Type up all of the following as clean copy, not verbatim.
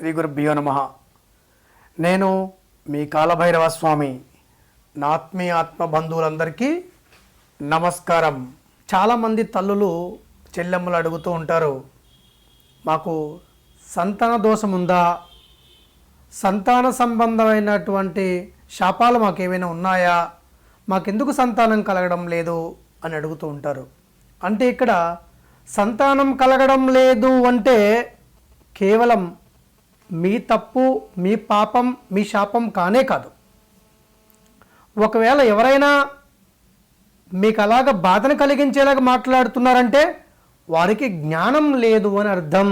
శ్రీ గురుభ్యో నమః. నేను మీ కాలభైరవ స్వామి. నా ఆత్మీయ ఆత్మ బంధువులందరికీ నమస్కారం. చాలామంది తల్లులు చెల్లెమ్మలు అడుగుతూ ఉంటారు, మాకు సంతాన దోషం ఉందా, సంతాన సంబంధమైనటువంటి శాపాలు మాకేమైనా ఉన్నాయా, మాకెందుకు సంతానం కలగడం లేదు అని అడుగుతూ ఉంటారు. అంటే ఇక్కడ సంతానం కలగడం లేదు అంటే కేవలం మీ తప్పు, మీ పాపం, మీ శాపం కానే కాదు. ఒకవేళ ఎవరైనా మీకు అలాగ బాధను కలిగించేలాగా మాట్లాడుతున్నారంటే వారికి జ్ఞానం లేదు అని అర్థం.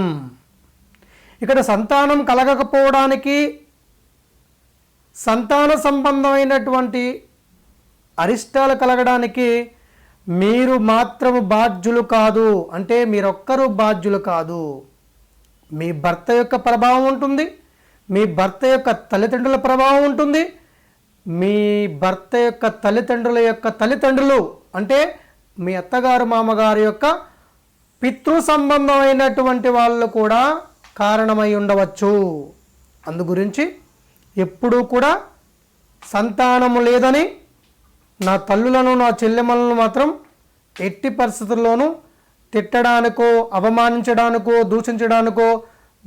ఇక్కడ సంతానం కలగకపోవడానికి సంతాన సంబంధమైనటువంటి అరిష్టాలు కలగడానికి మీరు మాత్రము బాధ్యులు కాదు. అంటే మీరొక్కరు బాధ్యులు కాదు. మీ భర్త యొక్క ప్రభావం ఉంటుంది, మీ భర్త యొక్క తల్లిదండ్రుల ప్రభావం ఉంటుంది, మీ భర్త యొక్క తల్లిదండ్రులు అంటే మీ అత్తగారు మామగారు యొక్క పితృ సంబంధమైనటువంటి వాళ్ళు కూడా కారణమై ఉండవచ్చు. అందు గురించి ఎప్పుడూ కూడా సంతానము లేదని నా తల్లులను, నా చెల్లెమ్మలను మాత్రం ఎట్టి పరిస్థితుల్లోనూ తిట్టడానికో, అవమానించడానికో, దూషించడానికో,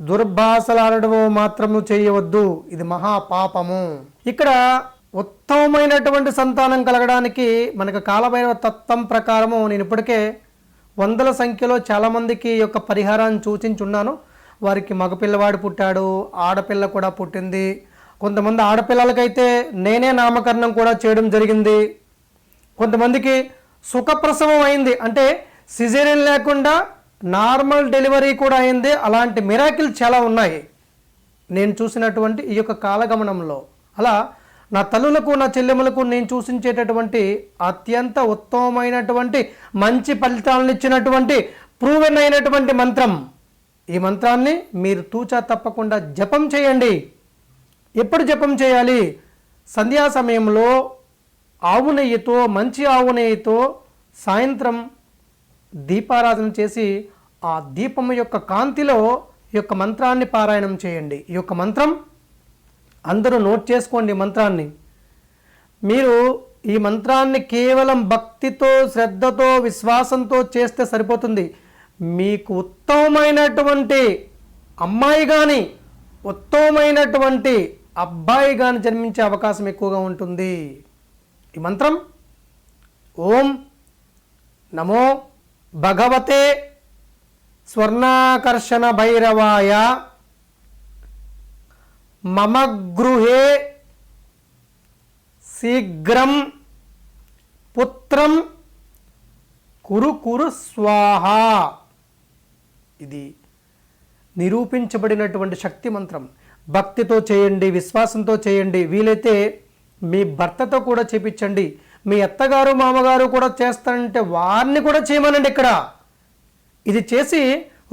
దుర్భాషలాడడమో మాత్రము చేయవద్దు. ఇది మహాపాపము. ఇక్కడ ఉత్తమమైనటువంటి సంతానం కలగడానికి మనకు కాలభైరవ తత్వం ప్రకారము నేను ఇప్పటికే వందల సంఖ్యలో చాలామందికి ఈ యొక్క పరిహారాన్ని సూచించున్నాను. వారికి మగపిల్లవాడు పుట్టాడు, ఆడపిల్ల కూడా పుట్టింది. కొంతమంది ఆడపిల్లలకైతే నేనే నామకరణం కూడా చేయడం జరిగింది. కొంతమందికి సుఖప్రసవం అయింది, అంటే సిజేరియన్ లేకుండా నార్మల్ డెలివరీ కూడా అయింది. అలాంటి మిరాకిల్ చాలా ఉన్నాయి నేను చూసినటువంటి ఈ యొక్క కాలగమనంలో. అలా నా తల్లులకు, నా చెల్లెములకు నేను సూచించేటటువంటి అత్యంత ఉత్తమమైనటువంటి మంచి ఫలితాలను ఇచ్చినటువంటి ప్రూవెన్ అయినటువంటి మంత్రం. ఈ మంత్రాన్ని మీరు తూచా తప్పకుండా జపం చేయండి. ఎప్పుడు జపం చేయాలి? సంధ్యా సమయంలో ఆవు నెయ్యితో, మంచి ఆవు నెయ్యితో సాయంత్రం దీపారాధన చేసి ఆ దీపం యొక్క కాంతిలో ఈ యొక్క మంత్రాన్ని పారాయణం చేయండి. ఈ యొక్క మంత్రం అందరూ నోట్ చేసుకోండి. మంత్రాన్ని మీరు ఈ మంత్రాన్ని కేవలం భక్తితో, శ్రద్ధతో, విశ్వాసంతో చేస్తే సరిపోతుంది. మీకు ఉత్తమమైనటువంటి అమ్మాయి కానీ, ఉత్తమమైనటువంటి అబ్బాయి కానీ జన్మించే అవకాశం ఎక్కువగా ఉంటుంది. ఈ మంత్రం ఓం నమో భగవతే స్వర్ణాకర్షణ భైరవాయ మమ గృహే శీఘ్రం పుత్రం కురు కురు స్వాహ. ఇది నిరూపించబడినటువంటి శక్తి మంత్రం. భక్తితో చేయండి, విశ్వాసంతో చేయండి. వీలైతే మీ భర్తతో కూడా చేపించండి. మీ అత్తగారు మామగారు కూడా చేస్తారంటే వారిని కూడా చేయమనండి. ఇక్కడ ఇది చేసి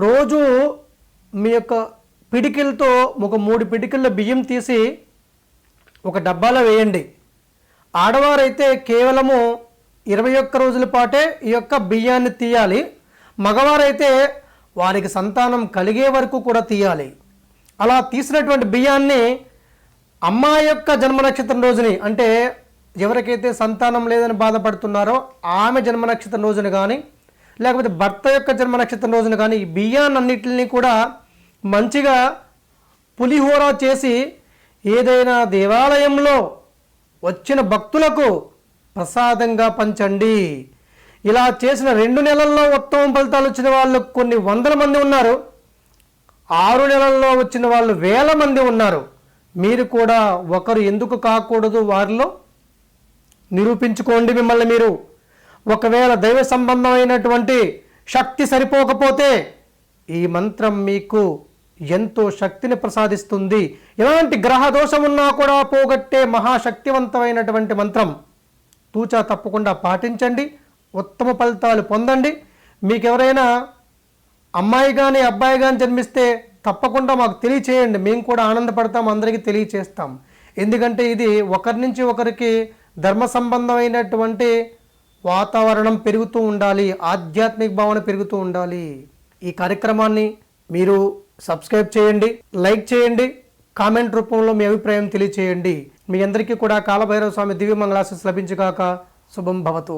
రోజు మీ యొక్క పిడికిలతో ఒక 3 పిడికిళ్ళ బియ్యం తీసి ఒక డబ్బాలో వేయండి. ఆడవారైతే కేవలము 21 రోజుల పాటే ఈ యొక్క బియ్యాన్ని తీయాలి. మగవారైతే వారికి సంతానం కలిగే వరకు కూడా తీయాలి. అలా తీసినటువంటి బియ్యాన్ని అమ్మాయి యొక్క జన్మ నక్షత్రం రోజుని, అంటే ఎవరికైతే సంతానం లేదని బాధపడుతున్నారో ఆమె జన్మ నక్షత్రం రోజున కానీ, లేకపోతే భర్త యొక్క జన్మ నక్షత్రం రోజున కానీ ఈ బియ్యాన్నిటిని కూడా మంచిగా పులిహోర చేసి ఏదైనా దేవాలయంలో వచ్చిన భక్తులకు ప్రసాదంగా పంచండి. ఇలా చేసిన 2 నెలల్లో ఉత్తమ ఫలితాలు వచ్చిన వాళ్ళు కొన్ని వందల మంది ఉన్నారు. 6 నెలల్లో వచ్చిన వాళ్ళు వేల మంది ఉన్నారు. మీరు కూడా ఒకరు ఎందుకు కాకూడదు? వారిలో నిరూపించుకోండి మిమ్మల్ని మీరు. ఒకవేళ దైవ సంబంధమైనటువంటి శక్తి సరిపోకపోతే ఈ మంత్రం మీకు ఎంతో శక్తిని ప్రసాదిస్తుంది. ఎలాంటి గ్రహ దోషం ఉన్నా కూడా పోగొట్టే మహాశక్తివంతమైనటువంటి మంత్రం. తూచా తప్పకుండా పాటించండి, ఉత్తమ ఫలితాలు పొందండి. మీకు ఎవరైనా అమ్మాయి కానీ అబ్బాయి కానీ జన్మిస్తే తప్పకుండా మాకు తెలియచేయండి. మేము కూడా ఆనందపడతాం, అందరికీ తెలియచేస్తాం. ఎందుకంటే ఇది ఒకరి నుంచి ఒకరికి ధర్మ సంబంధమైనటువంటి వాతావరణం పెరుగుతూ ఉండాలి, ఆధ్యాత్మిక భావన పెరుగుతూ ఉండాలి. ఈ కార్యక్రమాన్ని మీరు సబ్స్క్రైబ్ చేయండి, లైక్ చేయండి, కామెంట్ రూపంలో మీ అభిప్రాయం తెలియచేయండి. మీ అందరికీ కూడా కాలభైరవ స్వామి దివ్య మంగళాశీస్సులు లభించుగాక. శుభం భవతు.